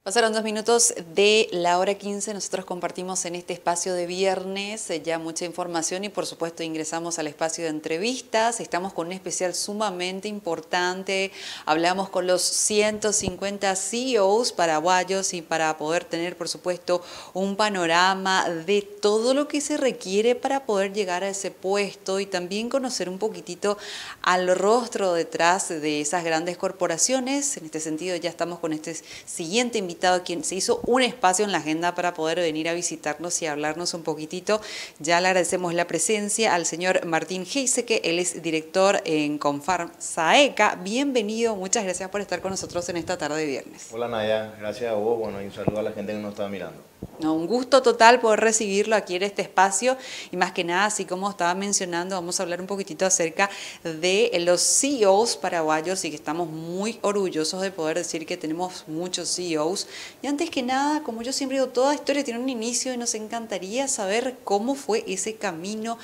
Pasaron 2 minutos de la hora 15, nosotros compartimos en este espacio de viernes ya mucha información y por supuesto ingresamos al espacio de entrevistas. Estamos con un especial sumamente importante, hablamos con los 150 CEOs paraguayos y para poder tener por supuesto un panorama de todo lo que se requiere para poder llegar a ese puesto y también conocer un poquitito al rostro detrás de esas grandes corporaciones. En este sentido ya estamos con este siguiente invitado a quien se hizo un espacio en la agenda para poder venir a visitarnos y hablarnos un poquitito. Ya le agradecemos la presencia al señor Martín Heiseke, él es director en Confarm Saeca. Bienvenido, muchas gracias por estar con nosotros en esta tarde de viernes. Hola Naya, gracias a vos, bueno, y un saludo a la gente que nos está mirando. No, un gusto total poder recibirlo aquí en este espacio y más que nada, así como estaba mencionando, vamos a hablar un poquitito acerca de los CEOs paraguayos y que estamos muy orgullosos de poder decir que tenemos muchos CEOs. Y antes que nada, como yo siempre digo, toda historia tiene un inicio y nos encantaría saber cómo fue ese camino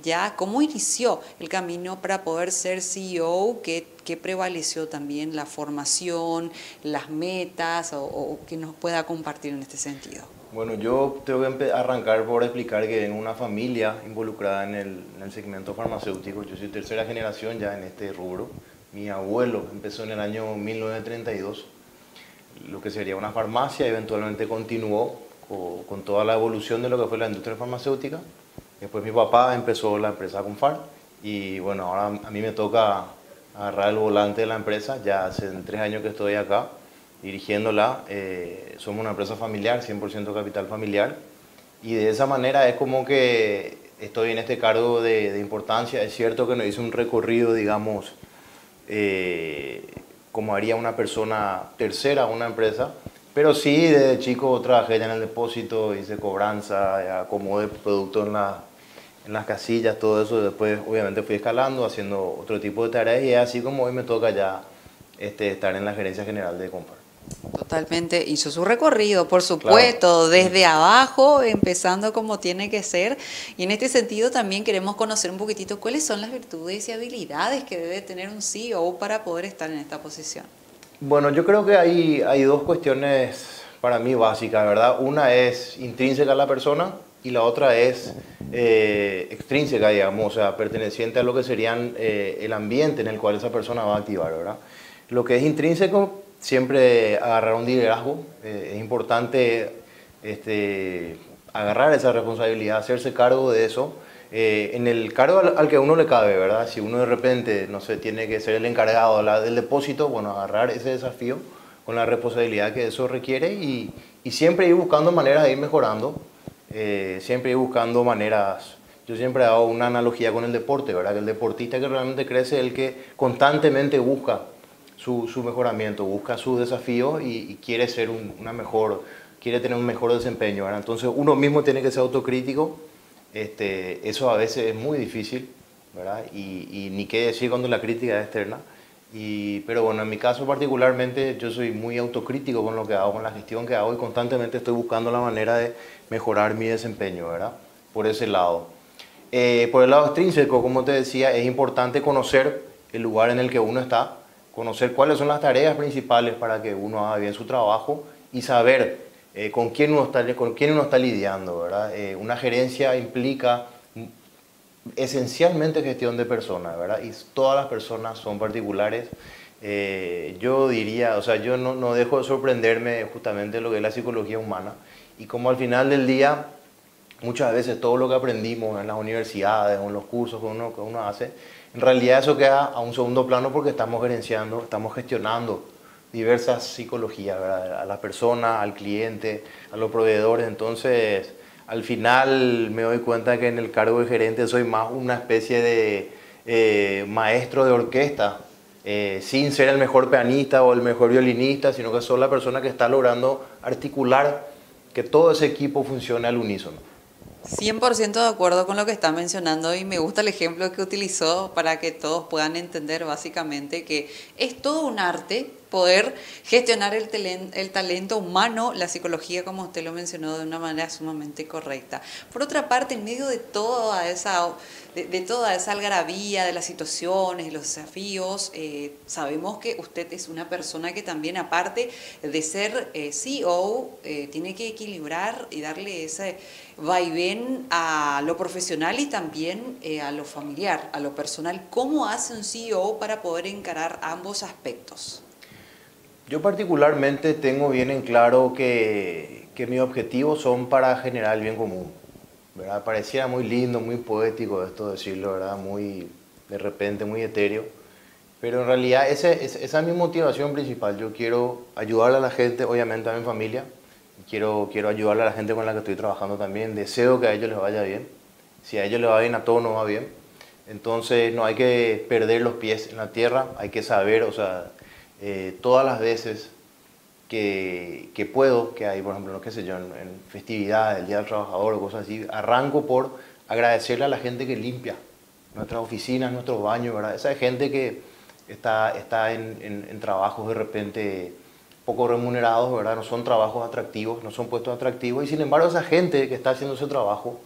ya, cómo inició el camino para poder ser CEO, que prevaleció también la formación, las metas o que nos pueda compartir en este sentido. Bueno, yo tengo que arrancar por explicar que en una familia involucrada en el segmento farmacéutico. Yo soy tercera generación ya en este rubro. Mi abuelo empezó en el año 1932, lo que sería una farmacia, eventualmente continuó con toda la evolución de lo que fue la industria farmacéutica. Después mi papá empezó la empresa Confarm y bueno, ahora a mí me toca agarrar el volante de la empresa. Ya hace 3 años que estoy acá dirigiéndola. Somos una empresa familiar, 100% capital familiar, y de esa manera es como que estoy en este cargo de importancia. Es cierto que no hice un recorrido, digamos, como haría una persona tercera a una empresa, pero sí desde chico trabajé ya en el depósito, hice cobranza, acomodé productos en las casillas, todo eso. Después obviamente fui escalando, haciendo otro tipo de tareas, y es así como hoy me toca ya estar en la gerencia general de Confarm. Totalmente, hizo su recorrido, por supuesto, claro, desde abajo, empezando como tiene que ser. Y en este sentido también queremos conocer un poquitito cuáles son las virtudes y habilidades que debe tener un CEO para poder estar en esta posición. Bueno, yo creo que hay dos cuestiones para mí básicas, ¿verdad? Una es intrínseca a la persona y la otra es extrínseca, digamos, o sea, perteneciente a lo que serían el ambiente en el cual esa persona va a activar, ¿verdad? Lo que es intrínseco, siempre agarrar un liderazgo. Es importante agarrar esa responsabilidad, hacerse cargo de eso, en el cargo al que uno le cabe, ¿verdad? Si uno de repente, no sé, tiene que ser el encargado del depósito, bueno, agarrar ese desafío con la responsabilidad que eso requiere y siempre ir buscando maneras de ir mejorando, siempre ir buscando maneras. Yo siempre hago una analogía con el deporte, ¿verdad? Que el deportista que realmente crece es el que constantemente busca su mejoramiento, busca sus desafíos y quiere ser quiere tener un mejor desempeño, ¿verdad? Entonces uno mismo tiene que ser autocrítico. Eso a veces es muy difícil, ¿verdad? Y ni qué decir cuando la crítica es externa. Pero bueno, en mi caso particularmente yo soy muy autocrítico con lo que hago, con la gestión que hago, y constantemente estoy buscando la manera de mejorar mi desempeño, ¿verdad? Por ese lado. Por el lado extrínseco, como te decía, es importante conocer el lugar en el que uno está, conocer cuáles son las tareas principales para que uno haga bien su trabajo y saber con quién uno está lidiando, ¿verdad? Una gerencia implica esencialmente gestión de personas, ¿verdad? Y todas las personas son particulares. Yo diría, o sea, yo no dejo de sorprenderme justamente de lo que es la psicología humana, y como al final del día muchas veces todo lo que aprendimos en las universidades o en los cursos que uno hace, en realidad eso queda a un segundo plano porque estamos gerenciando, estamos gestionando diversas psicologías, ¿verdad? A la persona, al cliente, a los proveedores. Entonces, al final me doy cuenta que en el cargo de gerente soy más una especie de maestro de orquesta, sin ser el mejor pianista o el mejor violinista, sino que soy la persona que está logrando articular que todo ese equipo funcione al unísono. 100% de acuerdo con lo que está mencionando y me gusta el ejemplo que utilizó para que todos puedan entender básicamente que es todo un arte poder gestionar el talento humano, la psicología, como usted lo mencionó, de una manera sumamente correcta. Por otra parte, en medio de toda esa algarabía de las situaciones, de los desafíos, sabemos que usted es una persona que también, aparte de ser CEO, tiene que equilibrar y darle ese vaivén a lo profesional y también a lo familiar, a lo personal. ¿Cómo hace un CEO para poder encarar ambos aspectos? Yo particularmente tengo bien en claro que mis objetivos son para generar el bien común, ¿verdad? Pareciera muy lindo, muy poético esto decirlo, ¿verdad? Muy, de repente, muy etéreo. Pero en realidad esa es mi motivación principal. Yo quiero ayudar a la gente, obviamente a mi familia. Quiero ayudarle a la gente con la que estoy trabajando también. Deseo que a ellos les vaya bien. Si a ellos les va bien, a todos nos va bien. Entonces no hay que perder los pies en la tierra. Hay que saber, o sea, todas las veces que puedo, que hay, por ejemplo, no qué sé yo, en festividades, el Día del Trabajador o cosas así, arranco por agradecerle a la gente que limpia nuestras oficinas, nuestros baños, ¿verdad? Esa gente que está en trabajos de repente poco remunerados, ¿verdad? No son trabajos atractivos, no son puestos atractivos, y sin embargo esa gente que está haciendo ese trabajo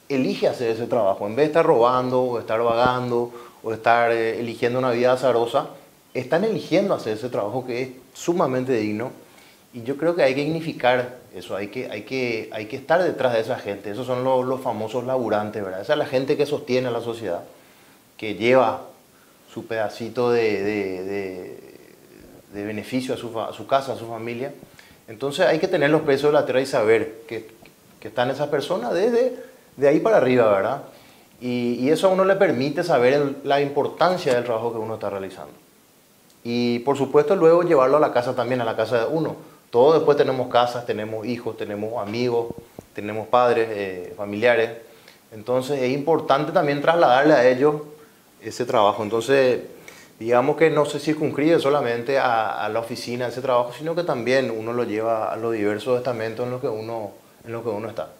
elige hacer ese trabajo. En vez de estar robando o estar vagando o estar eligiendo una vida azarosa, están eligiendo hacer ese trabajo que es sumamente digno. Y yo creo que hay que dignificar eso, hay que estar detrás de esa gente. Esos son los famosos laburantes, ¿verdad? Esa es la gente que sostiene a la sociedad, que lleva su pedacito de beneficio a su casa, a su familia. Entonces hay que tener los pesos de la tierra y saber que están esas personas desde de ahí para arriba, ¿verdad? Y eso a uno le permite saber la importancia del trabajo que uno está realizando. Y por supuesto luego llevarlo a la casa también, a la casa de uno. Todos después tenemos casas, tenemos hijos, tenemos amigos, tenemos padres, familiares. Entonces es importante también trasladarle a ellos ese trabajo. Entonces, digamos que no se circunscribe solamente a la oficina ese trabajo, sino que también uno lo lleva a los diversos estamentos en los que uno está.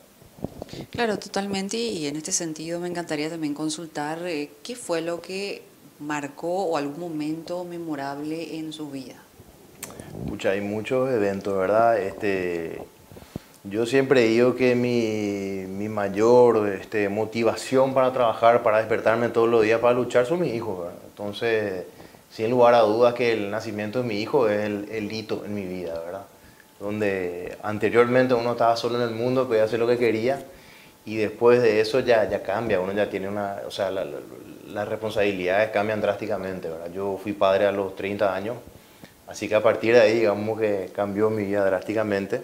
Claro, totalmente. Y en este sentido me encantaría también consultar qué fue lo que marcó o algún momento memorable en su vida. Pucha, hay muchos eventos, ¿verdad? Yo siempre digo que mi mayor motivación para trabajar, para despertarme todos los días, para luchar, son mis hijos, ¿verdad? Entonces, sin lugar a dudas que el nacimiento de mi hijo es el hito en mi vida, ¿verdad? Donde anteriormente uno estaba solo en el mundo, podía hacer lo que quería, y después de eso ya cambia, uno ya tiene o sea, las responsabilidades cambian drásticamente, ¿verdad? Yo fui padre a los 30 años, así que a partir de ahí, digamos que cambió mi vida drásticamente.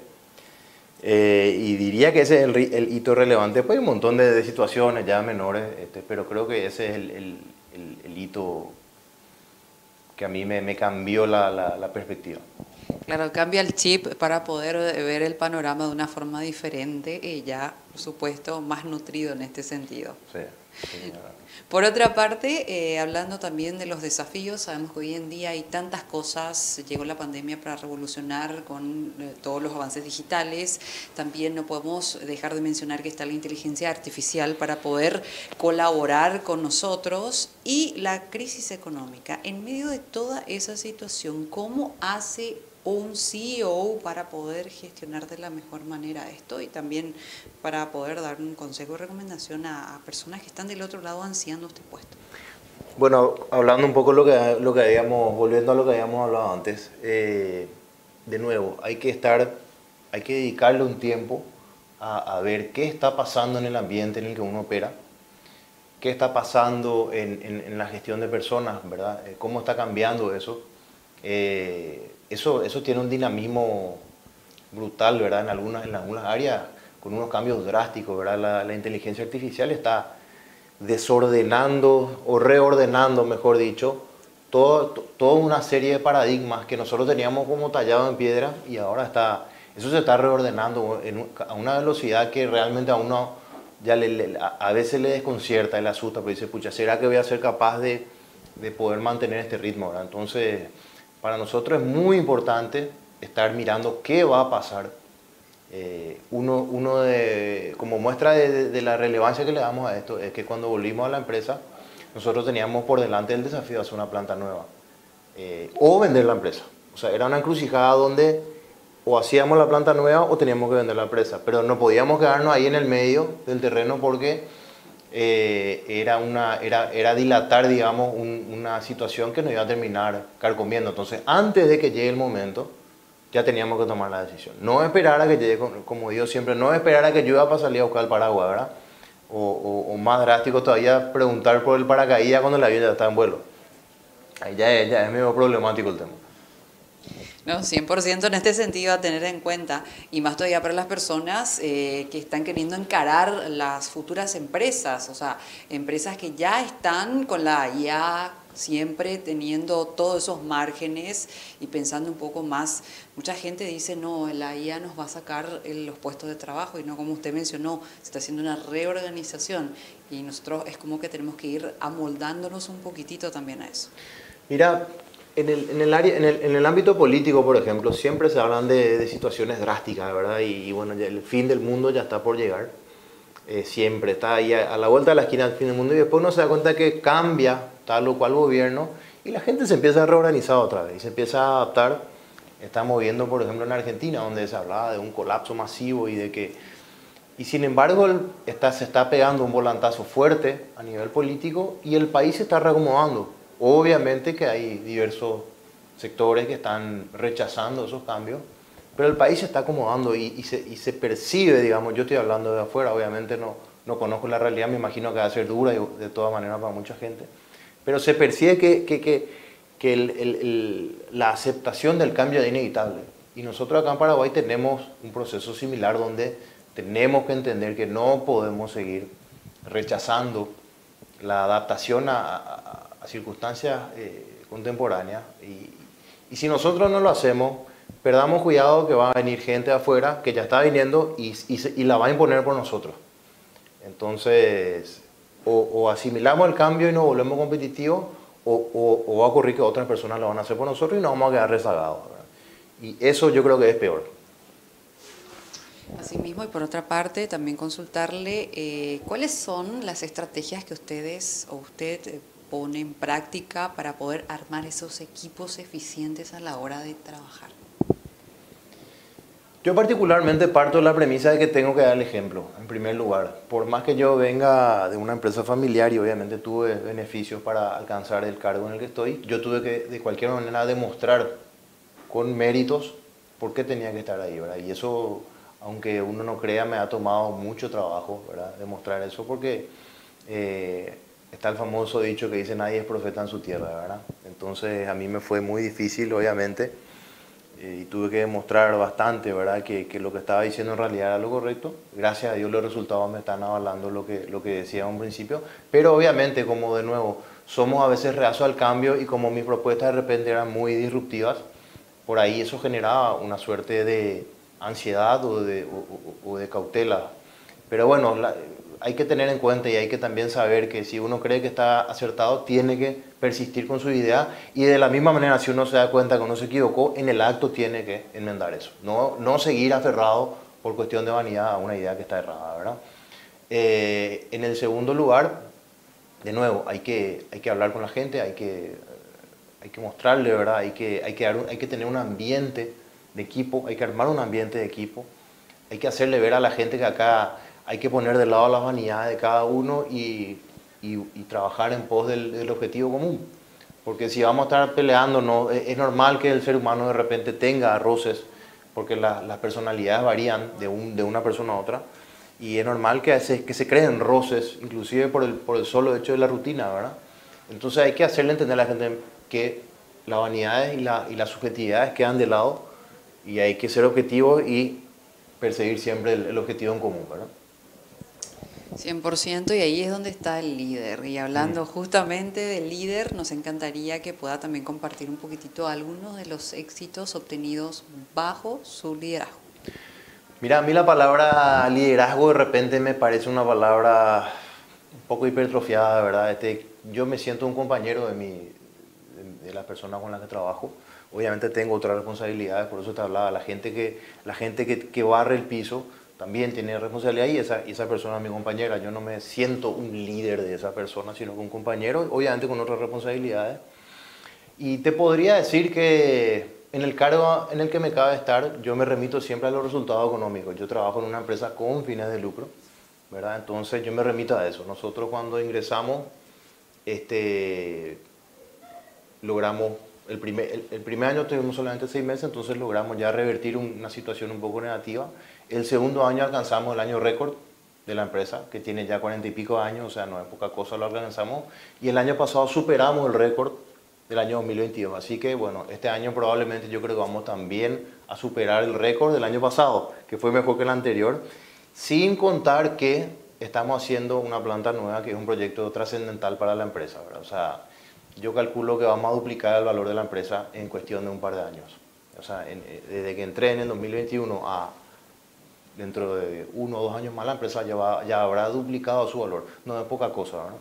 Y diría que ese es el hito relevante. Pues hay un montón de situaciones ya menores, pero creo que ese es el hito que a mí me cambió la perspectiva. Claro, cambia el chip para poder ver el panorama de una forma diferente y ya, por supuesto, más nutrido en este sentido. Sí, sí. Por otra parte, hablando también de los desafíos, sabemos que hoy en día hay tantas cosas, llegó la pandemia para revolucionar con todos los avances digitales, también no podemos dejar de mencionar que está la inteligencia artificial para poder colaborar con nosotros y la crisis económica. En medio de toda esa situación, ¿cómo hace un CEO para poder gestionar de la mejor manera esto y también para poder dar un consejo y recomendación a personas que están del otro lado ansiando este puesto? Bueno, hablando un poco volviendo a lo que habíamos hablado antes, de nuevo, hay que dedicarle un tiempo a ver qué está pasando en el ambiente en el que uno opera, qué está pasando en la gestión de personas, ¿verdad? Cómo está cambiando eso. Eso tiene un dinamismo brutal, ¿verdad? En algunas áreas con unos cambios drásticos, ¿verdad? La inteligencia artificial está desordenando o reordenando, mejor dicho, toda una serie de paradigmas que nosotros teníamos como tallado en piedra y ahora eso se está reordenando a una velocidad que realmente a uno ya a veces le desconcierta, le asusta, pero dice, pucha, ¿será que voy a ser capaz de poder mantener este ritmo, ¿verdad? Entonces, para nosotros es muy importante estar mirando qué va a pasar. Como muestra de la relevancia que le damos a esto, es que cuando volvimos a la empresa, nosotros teníamos por delante el desafío de hacer una planta nueva o vender la empresa. O sea, era una encrucijada donde o hacíamos la planta nueva o teníamos que vender la empresa. Pero no podíamos quedarnos ahí en el medio del terreno porque era dilatar, digamos, una situación que nos iba a terminar carcomiendo. Entonces, antes de que llegue el momento, ya teníamos que tomar la decisión. No esperar a que llegue, como digo siempre, no esperar a que llueva para salir a buscar el paraguas, ¿verdad? O más drástico todavía, preguntar por el paracaídas cuando el avión ya está en vuelo. Ahí ya es medio problemático el tema. No, 100% en este sentido a tener en cuenta, y más todavía para las personas que están queriendo encarar las futuras empresas, o sea, empresas que ya están con la IA siempre teniendo todos esos márgenes y pensando un poco más. Mucha gente dice, no, la IA nos va a sacar los puestos de trabajo y no como usted mencionó, se está haciendo una reorganización y nosotros es como que tenemos que ir amoldándonos un poquitito también a eso. Mira, en el ámbito político, por ejemplo, siempre se hablan de situaciones drásticas, ¿verdad? Y bueno, ya el fin del mundo ya está por llegar. Siempre está ahí a la vuelta de la esquina el fin del mundo y después uno se da cuenta que cambia tal o cual gobierno y la gente se empieza a reorganizar otra vez y se empieza a adaptar. Estamos viendo, por ejemplo, en Argentina, donde se hablaba de un colapso masivo y de que... Y sin embargo, se está pegando un volantazo fuerte a nivel político y el país se está reacomodando. Obviamente que hay diversos sectores que están rechazando esos cambios, pero el país se está acomodando y se percibe, digamos, yo estoy hablando de afuera, obviamente no conozco la realidad, me imagino que va a ser dura de todas maneras para mucha gente, pero se percibe que la aceptación del cambio es inevitable. Y nosotros acá en Paraguay tenemos un proceso similar donde tenemos que entender que no podemos seguir rechazando la adaptación a circunstancias contemporáneas y si nosotros no lo hacemos, perdamos cuidado que va a venir gente de afuera que ya está viniendo y la va a imponer por nosotros. Entonces, o asimilamos el cambio y nos volvemos competitivos o va a ocurrir que otras personas lo van a hacer por nosotros y nos vamos a quedar rezagados, ¿verdad? Y eso yo creo que es peor. Asimismo, y por otra parte, también consultarle cuáles son las estrategias que ustedes o usted pone en práctica para poder armar esos equipos eficientes a la hora de trabajar. Yo particularmente parto de la premisa de que tengo que dar el ejemplo, en primer lugar. Por más que yo venga de una empresa familiar y obviamente tuve beneficios para alcanzar el cargo en el que estoy, yo tuve que de cualquier manera demostrar con méritos por qué tenía que estar ahí, ¿verdad? Y eso, aunque uno no crea, me ha tomado mucho trabajo, ¿verdad? Demostrar eso porque está el famoso dicho que dice nadie es profeta en su tierra, ¿verdad? Entonces a mí me fue muy difícil, obviamente, y tuve que demostrar bastante, ¿verdad? Que lo que estaba diciendo en realidad era lo correcto. Gracias a Dios los resultados me están avalando lo que decía a un principio, pero obviamente, como de nuevo, somos a veces reacios al cambio y como mis propuestas de repente eran muy disruptivas, por ahí eso generaba una suerte de ansiedad o de cautela. Pero bueno, hay que tener en cuenta y hay que también saber que si uno cree que está acertado, tiene que persistir con su idea y de la misma manera, si uno se da cuenta que uno se equivocó, en el acto tiene que enmendar eso. No seguir aferrado por cuestión de vanidad a una idea que está errada, ¿verdad? En el segundo lugar, de nuevo, hay que hablar con la gente, hay que mostrarle, ¿verdad? Hay que tener un ambiente de equipo, hay que armar un ambiente de equipo, hay que hacerle ver a la gente que acá hay que poner de lado las vanidades de cada uno y trabajar en pos del objetivo común. Porque si vamos a estar peleando, no, es normal que el ser humano de repente tenga roces, porque las personalidades varían de una persona a otra, y es normal que se creen roces, inclusive por el solo hecho de la rutina, ¿verdad? Entonces hay que hacerle entender a la gente que las vanidades y las subjetividades quedan de lado y hay que ser objetivos y perseguir siempre el objetivo en común, ¿verdad? 100%, y ahí es donde está el líder. Y hablando justamente del líder, nos encantaría que pueda también compartir un poquitito algunos de los éxitos obtenidos bajo su liderazgo. Mira, a mí la palabra liderazgo de repente me parece una palabra un poco hipertrofiada, ¿verdad? Yo me siento un compañero de las personas con las que trabajo. Obviamente tengo otras responsabilidades, por eso te hablaba, la gente que barre el piso también tiene responsabilidad y esa persona es mi compañera. Yo no me siento un líder de esa persona, sino un compañero, obviamente con otras responsabilidades. Y te podría decir que En el cargo en el que me cabe estar, yo me remito siempre a los resultados económicos. Yo trabajo en una empresa con fines de lucro, ¿verdad? Entonces yo me remito a eso. Nosotros cuando ingresamos, este, logramos, el primer año tuvimos solamente 6 meses, entonces logramos ya revertir una situación un poco negativa. El segundo año alcanzamos el año récord de la empresa, que tiene ya 40 y pico años, o sea, no es poca cosa, lo alcanzamos. Y el año pasado superamos el récord del año 2022. Así que, bueno, este año probablemente yo creo que vamos también a superar el récord del año pasado, que fue mejor que el anterior, sin contar que estamos haciendo una planta nueva, que es un proyecto trascendental para la empresa, ¿verdad? O sea, yo calculo que vamos a duplicar el valor de la empresa en cuestión de un par de años. O sea, desde que entré en el 2021 a dentro de 1 o 2 años más, la empresa ya habrá duplicado su valor. No es poca cosa, ¿verdad?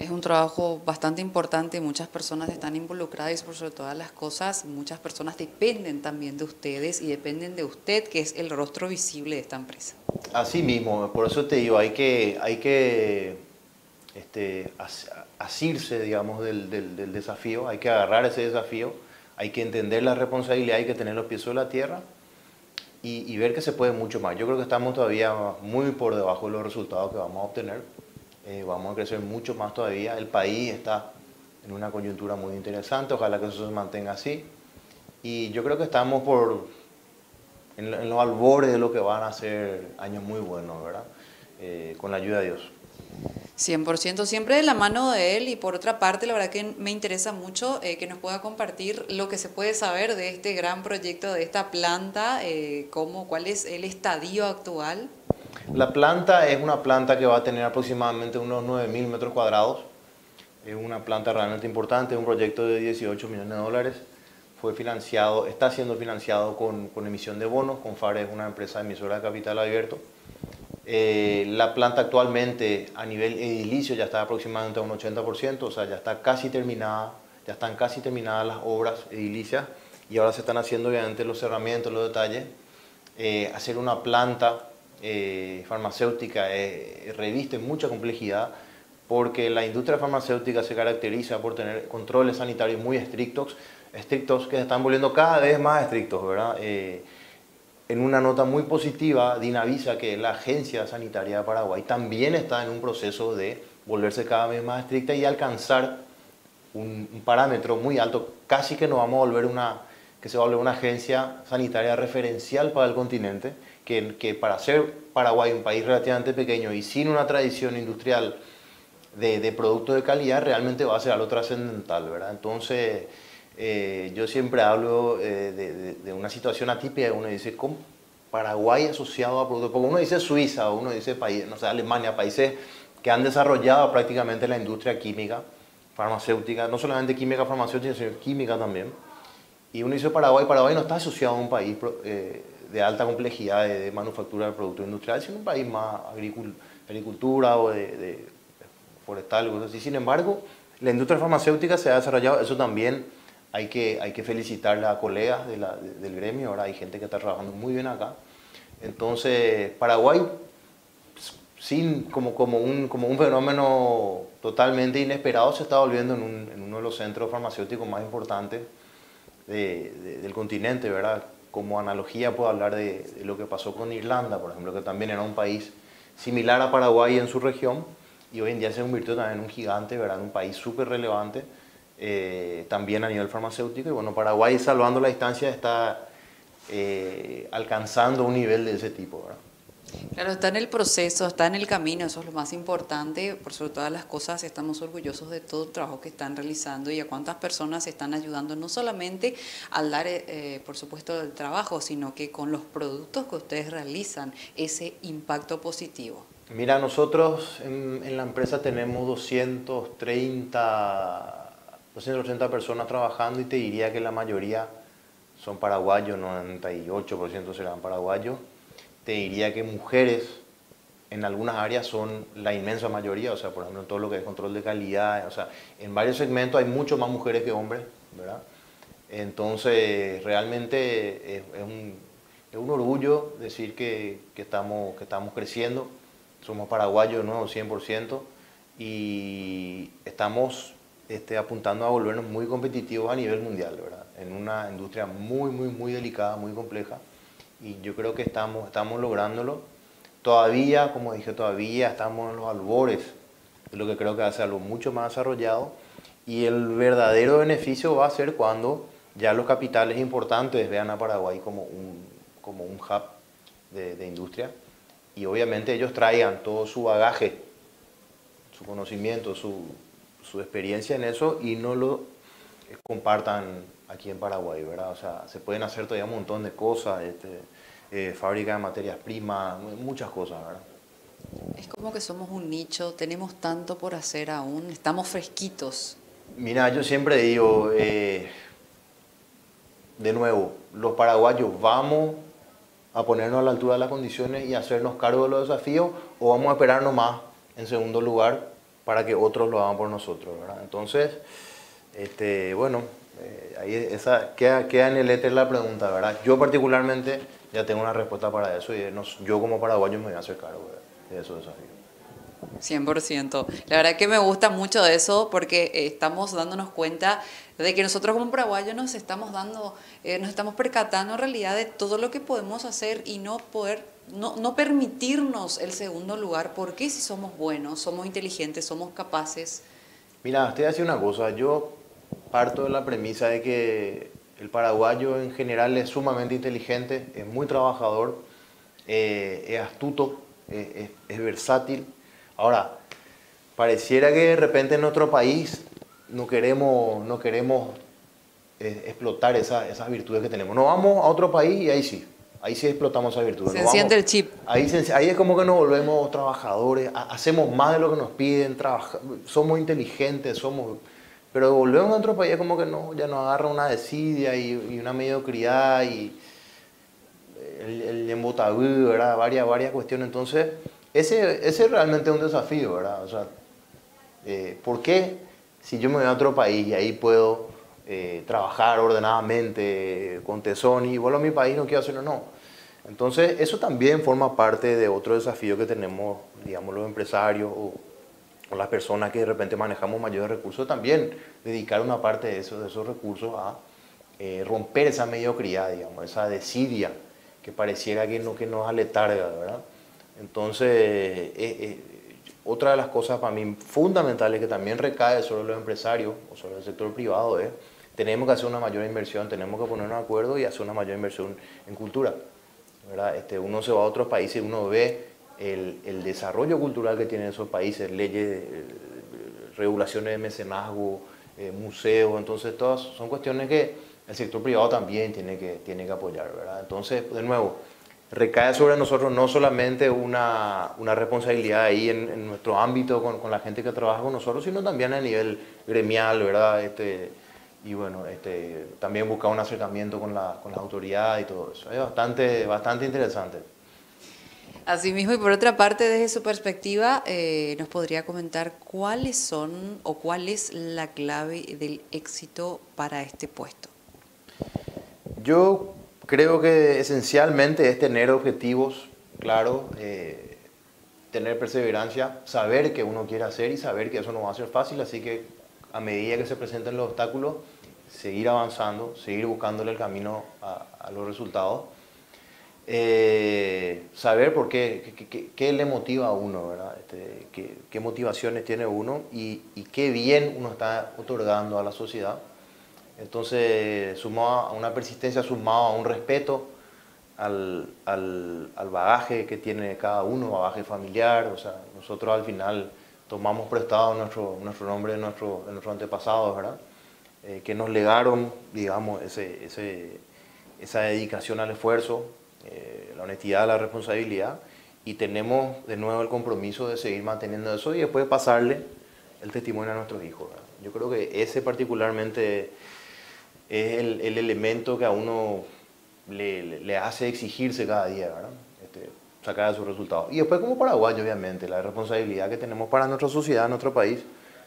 Es un trabajo bastante importante, muchas personas están involucradas y por sobre todas las cosas, muchas personas dependen también de ustedes y dependen de usted, que es el rostro visible de esta empresa. Así mismo, por eso te digo, hay que asirse, digamos, del desafío, hay que agarrar ese desafío, hay que entender la responsabilidad, hay que tener los pies sobre la tierra y ver que se puede mucho más. Yo creo que estamos todavía muy por debajo de los resultados que vamos a obtener. Vamos a crecer mucho más todavía. El país está en una coyuntura muy interesante, ojalá que eso se mantenga así. Y yo creo que estamos en los albores de lo que van a ser años muy buenos, ¿verdad? Con la ayuda de Dios. 100%, siempre de la mano de él y por otra parte, la verdad que me interesa mucho que nos pueda compartir lo que se puede saber de este gran proyecto, de esta planta, cuál es el estadio actual. La planta es una planta que va a tener aproximadamente unos 9.000 metros cuadrados. Es una planta realmente importante, es un proyecto de 18 millones de dólares. Fue financiado, está siendo financiado con emisión de bonos. Confare es una empresa emisora de capital abierto. La planta actualmente a nivel edilicio ya está aproximadamente a un 80%, o sea, ya está casi terminada, ya están casi terminadas las obras edilicias y ahora se están haciendo obviamente los cerramientos, los detalles. Hacer una planta farmacéutica reviste mucha complejidad porque la industria farmacéutica se caracteriza por tener controles sanitarios muy estrictos que se están volviendo cada vez más estrictos, ¿verdad? En una nota muy positiva, Dinavisa, que es la agencia sanitaria de Paraguay, también está en un proceso de volverse cada vez más estricta y alcanzar un parámetro muy alto. Casi que nos vamos a volver que se va a volver una agencia sanitaria referencial para el continente, que para ser Paraguay un país relativamente pequeño y sin una tradición industrial de productos de calidad, realmente va a ser algo trascendental, ¿verdad? Entonces, yo siempre hablo de una situación atípica. Uno dice, ¿cómo Paraguay asociado a productos? Porque uno dice Suiza, o uno dice país, no sé, Alemania, países que han desarrollado prácticamente la industria química, farmacéutica, no solamente química farmacéutica, sino química también. Y uno dice Paraguay no está asociado a un país de alta complejidad de manufactura de productos industriales, sino un país más agricultura o de forestal, cosas así. Sin embargo, la industria farmacéutica se ha desarrollado, eso también hay que felicitarle a colegas del gremio. Ahora hay gente que está trabajando muy bien acá. Entonces, Paraguay, como un fenómeno totalmente inesperado, se está volviendo en uno de los centros farmacéuticos más importantes del continente, ¿verdad? Como analogía puedo hablar de lo que pasó con Irlanda, por ejemplo, que también era un país similar a Paraguay en su región y hoy en día se convirtió también en un gigante, ¿verdad? Un país súper relevante, también a nivel farmacéutico. Y bueno, Paraguay, salvando la distancia, está alcanzando un nivel de ese tipo, ¿verdad? Claro, está en el proceso, está en el camino, eso es lo más importante. Por sobre todas las cosas, estamos orgullosos de todo el trabajo que están realizando y a cuántas personas están ayudando, no solamente al dar, por supuesto, el trabajo, sino que con los productos que ustedes realizan, ese impacto positivo. Mira, nosotros en la empresa tenemos 230 personas trabajando y te diría que la mayoría son paraguayos, 98% serán paraguayos. Te diría que mujeres en algunas áreas son la inmensa mayoría, o sea, por ejemplo, en todo lo que es control de calidad, o sea, en varios segmentos hay mucho más mujeres que hombres, ¿verdad? Entonces, realmente es un orgullo decir que estamos somos paraguayos, ¿no? 100%, y estamos apuntando a volvernos muy competitivos a nivel mundial, ¿verdad? En una industria muy, muy, muy delicada, muy compleja. Y yo creo que estamos lográndolo. Todavía, como dije, todavía estamos en los albores de lo que creo que va a ser algo mucho más desarrollado. Y el verdadero beneficio va a ser cuando ya los capitales importantes vean a Paraguay como un hub de industria. Y obviamente ellos traigan todo su bagaje, su conocimiento, su experiencia en eso y no lo compartan aquí en Paraguay, ¿verdad? O sea, se pueden hacer todavía un montón de cosas, fábrica de materias primas, muchas cosas, ¿verdad? Es como que somos un nicho, tenemos tanto por hacer aún, estamos fresquitos. Mira, yo siempre digo, de nuevo, los paraguayos vamos a ponernos a la altura de las condiciones y hacernos cargo de los desafíos o vamos a esperarnos más en segundo lugar para que otros lo hagan por nosotros, ¿verdad? Entonces, bueno, ahí queda en el éter la pregunta, ¿verdad? Yo particularmente ya tengo una respuesta para eso y yo como paraguayo me voy a hacer cargo de esos desafíos. 100%. La verdad que me gusta mucho eso porque estamos dándonos cuenta de que nosotros como paraguayos nos estamos percatando en realidad de todo lo que podemos hacer y no permitirnos el segundo lugar, porque si somos buenos, somos inteligentes, somos capaces. Mira, te voy a decir una cosa, yo parto de la premisa de que el paraguayo en general es sumamente inteligente, es muy trabajador, es astuto, es versátil. Ahora, pareciera que de repente en nuestro país no queremos explotar esas virtudes que tenemos. Nos vamos a otro país y ahí sí explotamos esas virtudes. Se enciende el chip. Ahí es como que nos volvemos trabajadores, hacemos más de lo que nos piden, somos inteligentes, pero volvemos a otro país es como que no, ya nos agarra una desidia y una mediocridad y el embotabú, ¿verdad? Varias cuestiones. Entonces, ese realmente es un desafío, ¿verdad? O sea, ¿por qué si yo me voy a otro país y ahí puedo trabajar ordenadamente, con tesón, y vuelvo a mi país no quiero hacerlo? No. Entonces, eso también forma parte de otro desafío que tenemos, digamos, los empresarios o las personas que de repente manejamos mayores recursos, también dedicar una parte de esos recursos a romper esa mediocridad, digamos, esa desidia que pareciera que nos aletarga, ¿verdad? Entonces, otra de las cosas para mí fundamentales que también recae sobre los empresarios o sobre el sector privado es tenemos que hacer una mayor inversión, tenemos que ponernos de acuerdo y hacer una mayor inversión en cultura, ¿verdad? Uno se va a otros países y uno ve el desarrollo cultural que tienen esos países, leyes, regulaciones de mecenazgo, museos, entonces todas son cuestiones que el sector privado también tiene que apoyar, ¿verdad? Entonces, de nuevo, recae sobre nosotros no solamente una responsabilidad ahí en nuestro ámbito con la gente que trabaja con nosotros, sino también a nivel gremial, ¿verdad? Y bueno, también buscar un acercamiento con las autoridades y todo eso. Es bastante interesante. Asimismo, y por otra parte, desde su perspectiva, nos podría comentar cuáles son o cuál es la clave del éxito para este puesto. Yo creo que esencialmente es tener objetivos claros, tener perseverancia, saber qué uno quiere hacer y saber que eso no va a ser fácil, así que a medida que se presenten los obstáculos, seguir avanzando, seguir buscándole el camino a los resultados. Saber por qué le motiva a uno, ¿verdad? Qué motivaciones tiene uno y qué bien uno está otorgando a la sociedad. Entonces, sumado a una persistencia, sumado a un respeto al bagaje que tiene cada uno, bagaje familiar. O sea, nosotros al final tomamos prestado nuestro nombre de nuestros antepasados, ¿verdad? Que nos legaron, digamos, esa dedicación al esfuerzo, la honestidad, la responsabilidad, y tenemos de nuevo el compromiso de seguir manteniendo eso y después pasarle el testimonio a nuestros hijos, ¿verdad? Yo creo que ese particularmente es el elemento que a uno le hace exigirse cada día, ¿verdad? Sacar sus resultados. Y después como paraguayo, obviamente, la responsabilidad que tenemos para nuestra sociedad, nuestro país,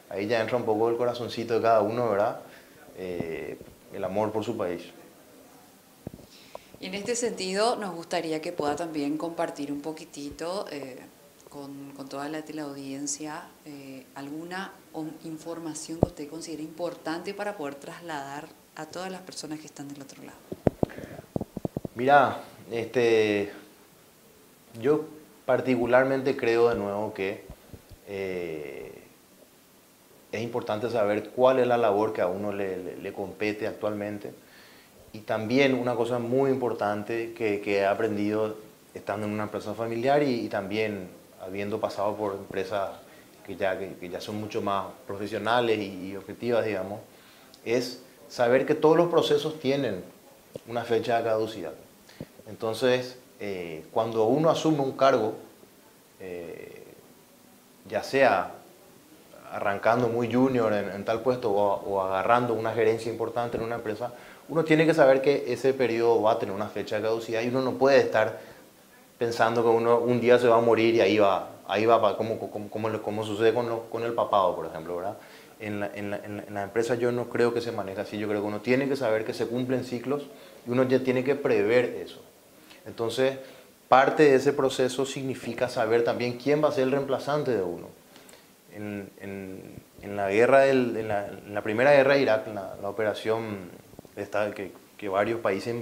ahí ya entra un poco el corazoncito de cada uno, ¿verdad? El amor por su país. Y en este sentido nos gustaría que pueda también compartir un poquitito con toda la teleaudiencia alguna información que usted considere importante para poder trasladar a todas las personas que están del otro lado. Mira, yo particularmente creo de nuevo que es importante saber cuál es la labor que a uno le compete actualmente. Y también una cosa muy importante que he aprendido estando en una empresa familiar y también habiendo pasado por empresas que ya son mucho más profesionales y objetivas, digamos, es saber que todos los procesos tienen una fecha de caducidad. Entonces, cuando uno asume un cargo, ya sea arrancando muy junior en tal puesto o agarrando una gerencia importante en una empresa, uno tiene que saber que ese periodo va a tener una fecha de caducidad y uno no puede estar pensando que uno un día se va a morir y ahí va como sucede con el papado, por ejemplo, ¿verdad? En la empresa yo no creo que se maneje así, yo creo que uno tiene que saber que se cumplen ciclos y uno ya tiene que prever eso. Entonces, parte de ese proceso significa saber también quién va a ser el reemplazante de uno. En la primera guerra de Irak, la operación que varios países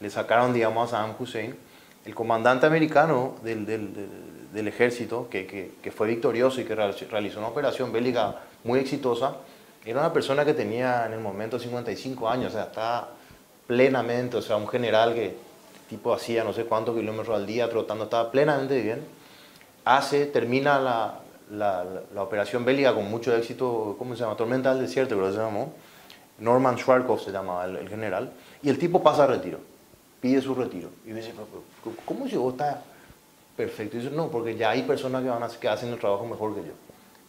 le sacaron, digamos, a Saddam Hussein, el comandante americano del ejército, que fue victorioso y que realizó una operación bélica muy exitosa, era una persona que tenía en el momento 55 años, o sea, estaba plenamente, o sea, un general que tipo hacía no sé cuántos kilómetros al día trotando, estaba plenamente bien. Termina la operación bélica con mucho éxito, ¿cómo se llama? Tormenta del Desierto, creo que se llamó. Norman Schwarzkopf se llamaba el general. Y el tipo pasa a retiro, pide su retiro. Y me dice, ¿cómo llegó? Está perfecto. Y dice, no, porque ya hay personas que hacen el trabajo mejor que yo.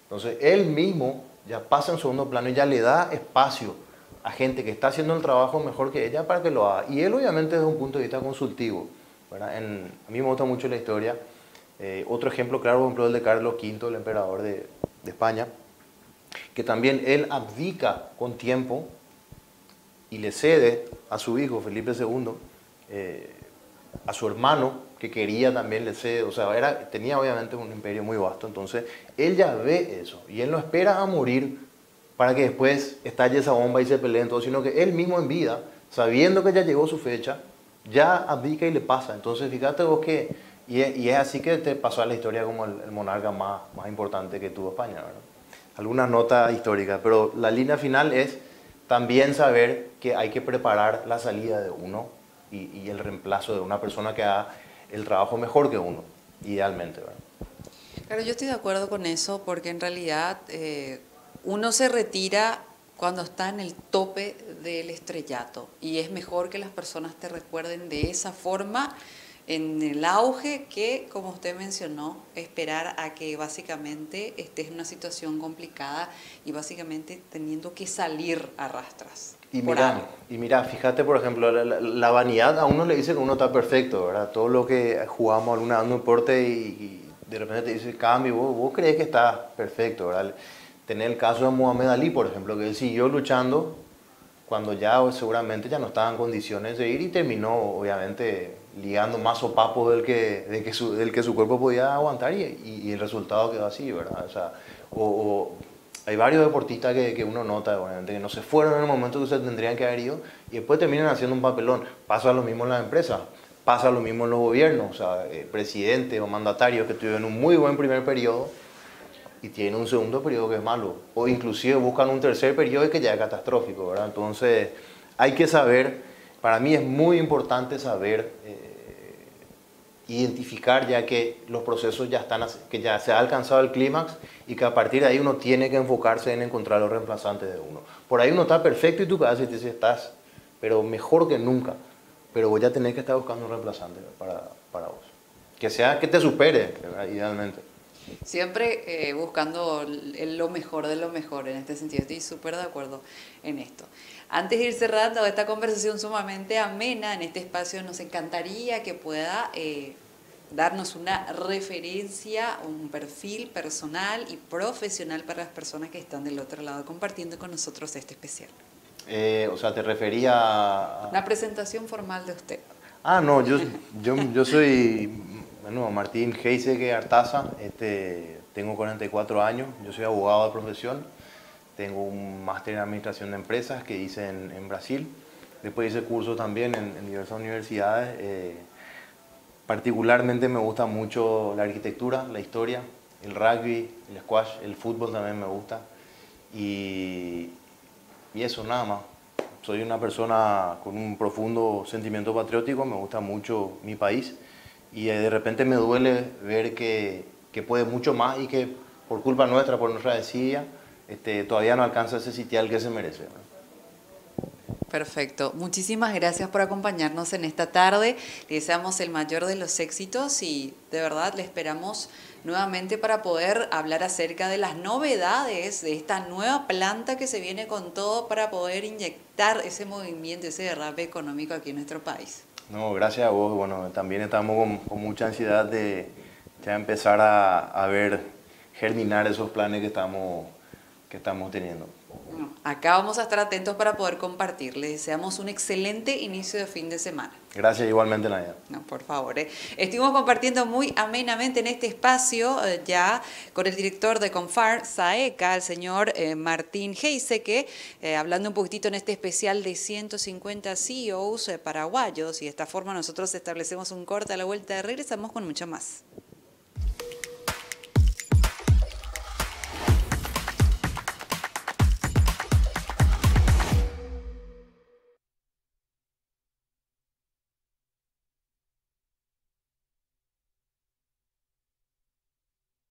Entonces, él mismo ya pasa en segundo plano y ya le da espacio a gente que está haciendo el trabajo mejor que ella para que lo haga. Y él, obviamente, desde un punto de vista consultivo, ¿verdad? A mí me gusta mucho la historia. Otro ejemplo claro, por ejemplo, el de Carlos V, el emperador de España, que también él abdica con tiempo y le cede a su hijo, Felipe II, a su hermano, que quería también le cede, o sea, tenía obviamente un imperio muy vasto, entonces él ya ve eso, y él no espera a morir para que después estalle esa bomba y se peleen todos, sino que él mismo en vida, sabiendo que ya llegó su fecha, ya abdica y le pasa. Entonces fíjate vos que, y es así que te pasó a la historia como el monarca más importante que tuvo España, ¿verdad? Algunas notas históricas, pero la línea final es también saber que hay que preparar la salida de uno y el reemplazo de una persona que haga el trabajo mejor que uno, idealmente, ¿verdad? Claro, yo estoy de acuerdo con eso porque en realidad uno se retira cuando está en el tope del estrellato y es mejor que las personas te recuerden de esa forma en el auge que, como usted mencionó, esperar a que básicamente estés en una situación complicada y básicamente teniendo que salir a rastras. Y mira, fíjate, por ejemplo, la vanidad a uno le dice que uno está perfecto, ¿verdad? Todo lo que jugamos alguna vez un deporte y de repente te dice cambio, vos crees que estás perfecto, ¿verdad? Tener el caso de Muhammad Ali, por ejemplo, que él siguió luchando cuando ya seguramente ya no estaba en condiciones de ir y terminó, obviamente, ligando más sopapos del que su cuerpo podía aguantar y el resultado quedó así, ¿verdad? O sea, hay varios deportistas que uno nota, obviamente, que no se fueron en el momento que se tendrían que haber ido y después terminan haciendo un papelón. Pasa lo mismo en las empresas, pasa lo mismo en los gobiernos, o sea, presidentes o mandatarios que tuvieron un muy buen primer periodo y tienen un segundo periodo que es malo, o inclusive buscan un tercer periodo que ya es catastrófico, ¿verdad? Entonces, hay que saber, para mí es muy importante saber identificar ya que los procesos ya están, que ya se ha alcanzado el clímax y que a partir de ahí uno tiene que enfocarse en encontrar los reemplazantes de uno. Por ahí uno está perfecto y tú cada vez te dices, estás, pero mejor que nunca, pero voy a tener que estar buscando un reemplazante para vos. Que te supere, ¿verdad? Idealmente. Siempre buscando lo mejor de lo mejor en este sentido. Estoy súper de acuerdo en esto. Antes de ir cerrando esta conversación sumamente amena en este espacio, nos encantaría que pueda darnos una referencia, un perfil personal y profesional para las personas que están del otro lado compartiendo con nosotros este especial. O sea, te refería a... Una presentación formal de usted. Ah, no, yo soy Bueno, Martín Heiseke Artaza, tengo 44 años, yo soy abogado de profesión, tengo un máster en administración de empresas que hice en Brasil, después hice cursos también en diversas universidades. Particularmente me gusta mucho la arquitectura, la historia, el rugby, el squash, el fútbol también me gusta y eso nada más. Soy una persona con un profundo sentimiento patriótico, me gusta mucho mi país y de repente me duele ver que puede mucho más y que por culpa nuestra, por nuestra desidia, todavía no alcanza ese sitial que se merece, ¿no? Perfecto. Muchísimas gracias por acompañarnos en esta tarde. Le deseamos el mayor de los éxitos y de verdad le esperamos nuevamente para poder hablar acerca de las novedades de esta nueva planta que se viene con todo para poder inyectar ese movimiento, ese derrape económico aquí en nuestro país. No, gracias a vos. Bueno, también estamos con mucha ansiedad de ya empezar a ver germinar esos planes que estamos teniendo. Acá vamos a estar atentos para poder compartir. Les deseamos un excelente inicio de fin de semana. Gracias igualmente, Nadia. No, por favor. Estuvimos compartiendo muy amenamente en este espacio ya con el director de Confar, SAECA, el señor Martín Heiseke, hablando un poquitito en este especial de 150 CEOs paraguayos y de esta forma nosotros establecemos un corte a la vuelta. Regresamos con mucho más.